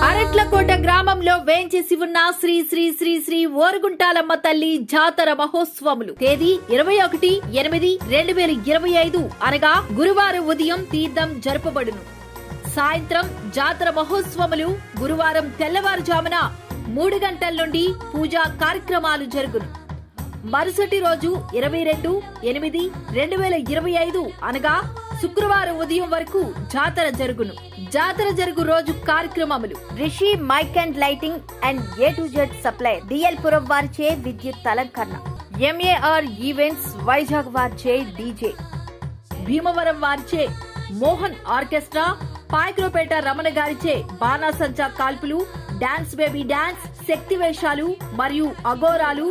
అరట్లకోట గ్రామంలో వేంచేసి ఉన్న శ్రీ శ్రీ శ్రీ శ్రీ ఓరుగుంటాలమ్మ తల్లి జాతర మహోత్సవములు తేదీ 21/8/2025 అనగా గురువారం ఉదయం తీర్థం జరపబడును. సాయంత్రం జాతర మహోత్సవములు గురువారం తెల్లవారుజామున 3 గంటల నుండి పూజా కార్యక్రమాలు జరుగును. మరుసటి రోజు 22/8/2025 అనగా శుక్రవారం ఉదయం వరకు జాతర జరుగును. జాతర జరుగు రోజు కార్యక్రమములు: Rishi mike and lighting and A to Z supply, DL Puram వారిచే విద్యుత్ అలంకరణ, MAR ఈవెంట్స్ వైజాగ్ వారిచే డీజే, భీమవరం వారిచే మోహన్ ఆర్కెస్ట్రా, పాయకులపేట రమణ గారిచే బాణాసంచా కాల్పులు, డాన్స్ బేబీ డాన్స్, శక్తి వేషాలు మరియు అఘోరాలు,